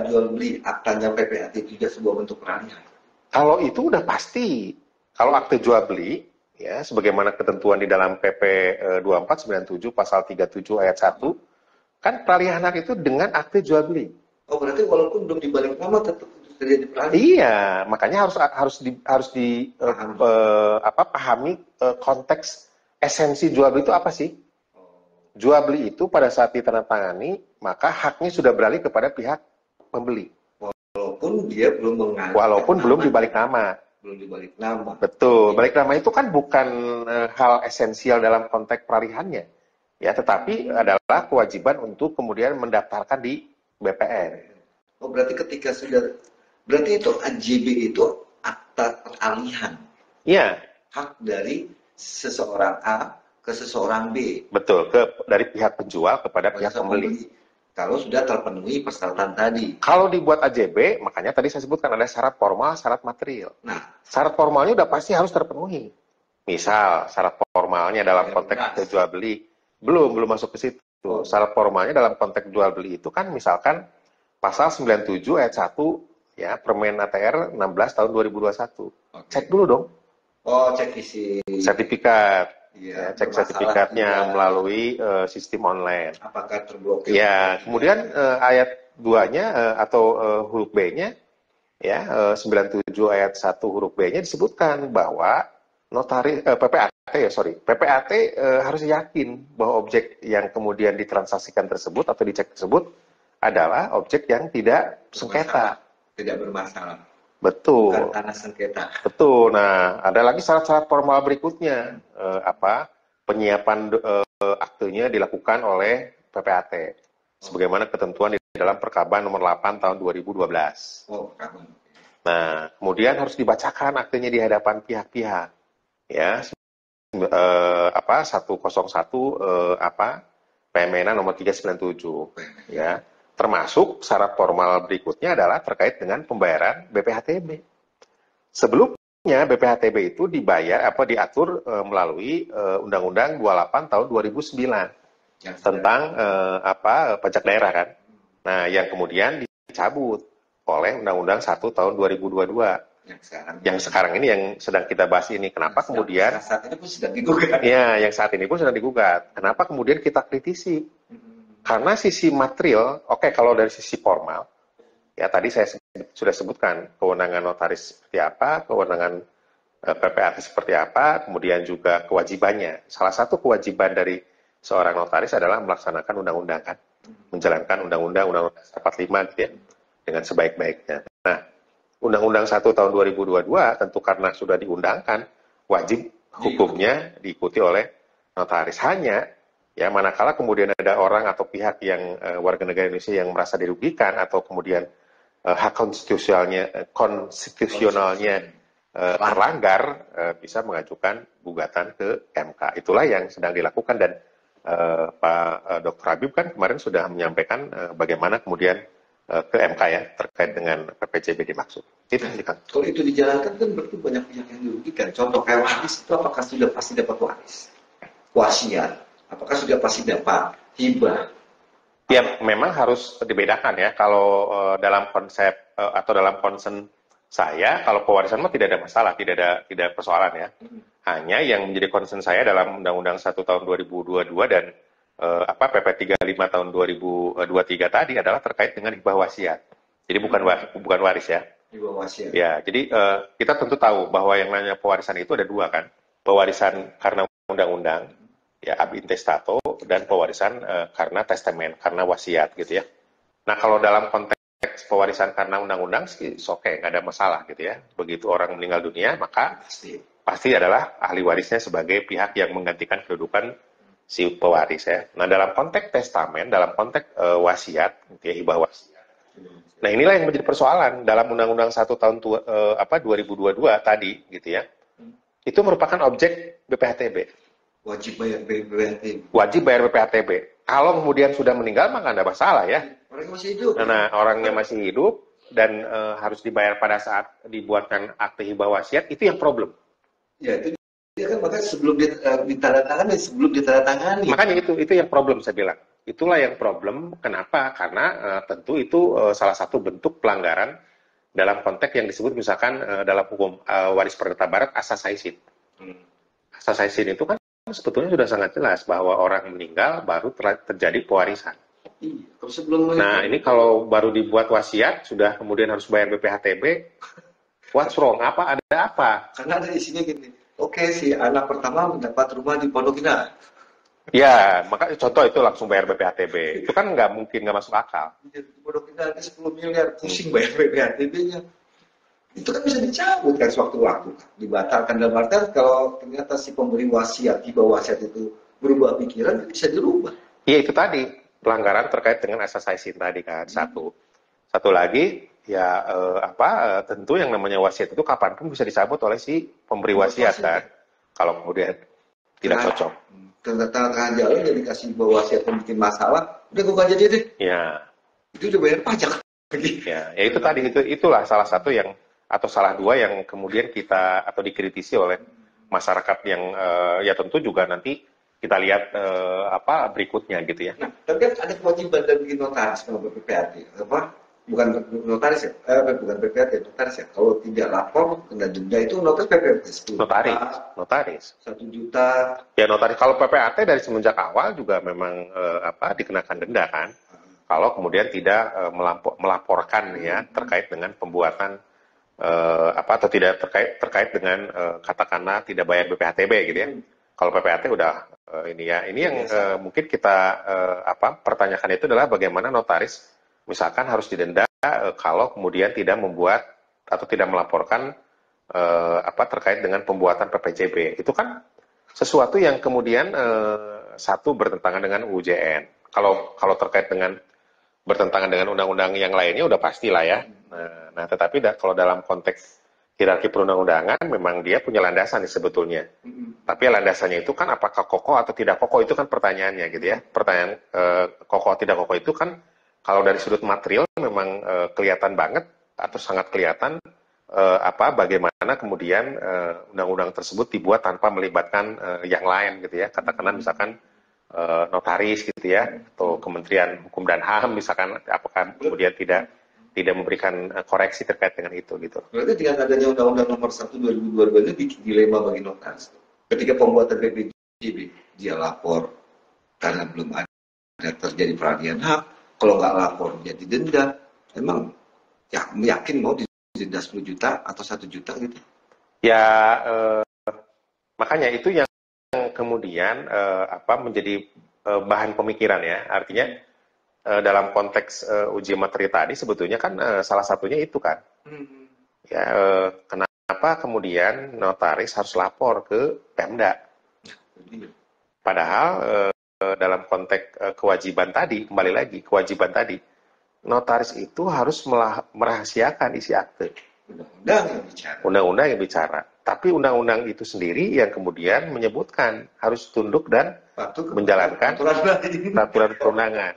jual beli aktanya PPAT itu juga sebuah bentuk peralihan? Kalau itu udah pasti. Kalau akte jual beli, ya, sebagaimana ketentuan di dalam PP 2497 pasal 37 ayat 1, kan peralihan hak itu dengan akte jual beli. Oh, berarti walaupun belum dibalik nama tetap terjadi peralihan? Iya, makanya pahami konteks esensi jual beli itu apa sih? Jual beli itu pada saat ditandatangani, maka haknya sudah beralih kepada pihak pembeli. Walaupun dia belum mengangkat. Walaupun belum dibalik nama. Belum dibalik nama. Betul, balik nama itu kan bukan hal esensial dalam konteks peralihannya. Ya, tetapi adalah kewajiban untuk kemudian mendaftarkan di BPN. Oh, berarti ketika sudah, berarti itu AJB itu akta peralihan. Iya. Hak dari seseorang A ke seseorang B. Betul, dari pihak penjual kepada pihak pembeli. Kalau sudah terpenuhi persyaratan tadi. Kalau dibuat AJB, makanya tadi saya sebutkan ada syarat formal, syarat material. Nah, syarat formalnya udah pasti harus terpenuhi. Misal, syarat formalnya dalam konteks jual beli, belum masuk ke situ. Syarat formalnya dalam konteks jual beli itu kan misalkan pasal 97 ayat 1 ya, Permen ATR 16 tahun 2021. Cek dulu dong. Oh, cek isi sertifikat. Ya, cek sertifikatnya melalui sistem online. Apakah terblokir? Ya, kemudian ayat 2-nya atau huruf B-nya ya 97 ayat 1 huruf B-nya disebutkan bahwa notaris PPAT harus yakin bahwa objek yang kemudian ditransaksikan tersebut atau dicek tersebut adalah objek yang tidak sengketa, tidak bermasalah. Betul. Bukan tanah sengketa. Betul. Nah, ada lagi syarat-syarat formal berikutnya. Penyiapan aktenya dilakukan oleh PPAT. Sebagaimana ketentuan di dalam Perkaban nomor 8 tahun 2012. Oh, Perkaban. Nah, kemudian harus dibacakan aktenya di hadapan pihak-pihak. Ya, 101 PMN nomor 397. Ya. Termasuk syarat formal berikutnya adalah terkait dengan pembayaran BPHTB. Sebelumnya BPHTB itu diatur melalui Undang-Undang 28 tahun 2009 tentang pajak daerah kan. Nah, yang kemudian dicabut oleh Undang-Undang 1 tahun 2022. Yang sekarang ini yang sedang kita bahas ini. Kenapa kemudian saat ini pun sedang digugat. Ya, yang saat ini pun sedang digugat. Kenapa kemudian kita kritisi? Karena sisi material, kalau dari sisi formal, ya tadi saya sudah sebutkan kewenangan notaris seperti apa, kewenangan PPAT seperti apa, kemudian juga kewajibannya. Salah satu kewajiban dari seorang notaris adalah melaksanakan undang-undang kan, menjalankan undang-undang 45 gitu ya, dengan sebaik-baiknya. Nah, Undang-Undang 1 tahun 2022 tentu karena sudah diundangkan, wajib hukumnya diikuti oleh notaris. Hanya ya, manakala kemudian ada orang atau pihak yang warga negara Indonesia yang merasa dirugikan atau kemudian hak konstitusionalnya terlanggar, bisa mengajukan gugatan ke MK. Itulah yang sedang dilakukan dan Pak Dr. Habib kan kemarin sudah menyampaikan bagaimana kemudian ke MK ya terkait dengan PPJB dimaksud. Itu kan. Kalau itu dijalankan kan berarti banyak pihak yang dirugikan. Contoh kayak waris itu apakah sudah pasti dapat waris? Wasiat. Apakah sudah pasti dapat hibah? Ya, memang harus dibedakan ya. Kalau dalam konsep atau dalam concern saya, kalau pewarisan mah tidak ada masalah, tidak persoalan ya. Hanya yang menjadi concern saya dalam Undang-Undang 1 tahun 2022 dan PP 35 tahun 2023 tadi adalah terkait dengan hibah wasiat. Jadi bukan waris ya. Hibah wasiat. Ya, jadi kita tentu tahu bahwa yang namanya pewarisan itu ada dua kan. Pewarisan karena undang-undang ya ab intestato dan pewarisan karena testamen, karena wasiat gitu ya. Nah, kalau dalam konteks pewarisan karena undang-undang sih oke, nggak ada masalah gitu ya. Begitu orang meninggal dunia, maka pasti adalah ahli warisnya sebagai pihak yang menggantikan kedudukan si pewaris ya. Nah, dalam konteks testamen, dalam konteks wasiat, gitu ya, hibah wasiat. Nah, inilah yang menjadi persoalan dalam Undang-Undang 1 tahun 2022 tadi gitu ya. Itu merupakan objek BPHTB. Wajib bayar BPHTB. Wajib bayar BPHTB. Kalau kemudian sudah meninggal maka nggak masalah ya. Orangnya masih hidup. Nah, orangnya masih hidup dan harus dibayar pada saat dibuatkan akte hibah wasiat, itu yang problem. Ya, itu dia kan makanya sebelum ditandatangani. Makanya itu yang problem saya bilang. itulah yang problem. Kenapa? Karena tentu itu salah satu bentuk pelanggaran dalam konteks yang disebut misalkan dalam hukum waris perdata barat asas haizin. Asas haizin itu kan sebetulnya sudah sangat jelas bahwa orang meninggal baru terjadi pewarisan. Nah, ini kalau baru dibuat wasiat, sudah kemudian harus bayar BPHTB, what's wrong? Ada apa? Karena ada isinya gini, oke, si anak pertama mendapat rumah di Pondok Indah. Ya, maka contoh itu langsung bayar BPHTB. Itu kan nggak masuk akal. Di Pondok Indah ada 10 miliar, pusing bayar BPHTB-nya. Itu kan bisa dicabut kan sewaktu-waktu. Dibatalkan dalam artian kalau ternyata si pemberi wasiat, tiba wasiat itu berubah pikiran, bisa dirubah. Iya, itu tadi. Pelanggaran terkait dengan asas haizin tadi kan. Satu lagi, ya tentu yang namanya wasiat itu kapanpun bisa dicabut oleh si pemberi wasiat kan. Kalau kemudian tidak cocok. Tengah jalan jadi kasih bawa wasiat yang bikin masalah, udah gue gak jadi deh. Ya. Itu udah bayar pajak. Ya itu tadi, itulah salah satu yang, atau salah dua yang kemudian kita, atau dikritisi oleh masyarakat yang, ya tentu juga nanti kita lihat berikutnya gitu ya. Nah, tapi kan ada kewajiban dari bikin notaris sama BPHT. Bukan notaris ya? Bukan BPHT, notaris ya. Kalau tidak lapor kena denda itu notaris PPHT. Notaris. 1 juta. Ya notaris, kalau PPHT dari semenjak awal juga memang dikenakan denda kan. Kalau kemudian tidak melaporkan ya terkait dengan pembuatan atau tidak terkait dengan katakanlah tidak bayar BPHTB gitu ya. Kalau PPHT udah ini yang mungkin kita pertanyakan itu adalah bagaimana notaris misalkan harus didenda kalau kemudian tidak membuat atau tidak melaporkan terkait dengan pembuatan PPJB. Itu kan sesuatu yang kemudian satu bertentangan dengan UUJN. Kalau terkait dengan bertentangan dengan undang-undang yang lainnya udah pastilah ya. Nah tetapi kalau dalam konteks hierarki perundang-undangan memang dia punya landasan nih sebetulnya. Tapi landasannya itu kan apakah kokoh atau tidak kokoh itu kan pertanyaannya gitu ya. Pertanyaan kokoh atau tidak kokoh itu kan kalau dari sudut material memang kelihatan banget atau sangat kelihatan bagaimana kemudian undang-undang tersebut dibuat tanpa melibatkan yang lain gitu ya. Katakanlah misalkan notaris gitu ya atau Kementerian Hukum dan HAM misalkan, apakah kemudian tidak memberikan koreksi terkait dengan itu gitu. Berarti dengan adanya Undang-Undang Nomor 1 2022 ini bikin dilema bagi notaris. Ketika pembuatan PPJB, dia lapor karena belum ada terjadi peralihan hak. Kalau nggak lapor jadi denda. Emang ya yakin mau didenda 10 juta atau 1 juta gitu? Ya makanya itu yang kemudian menjadi bahan pemikiran ya. Artinya dalam konteks uji materi tadi sebetulnya kan salah satunya itu kan. Ya kenapa kemudian notaris harus lapor ke Pemda? Padahal dalam konteks kewajiban tadi, kembali lagi kewajiban tadi, notaris itu harus merahasiakan isi akte. Undang-undang yang bicara. Tapi undang-undang itu sendiri yang kemudian menyebutkan harus tunduk dan menjalankan peraturan perundangan.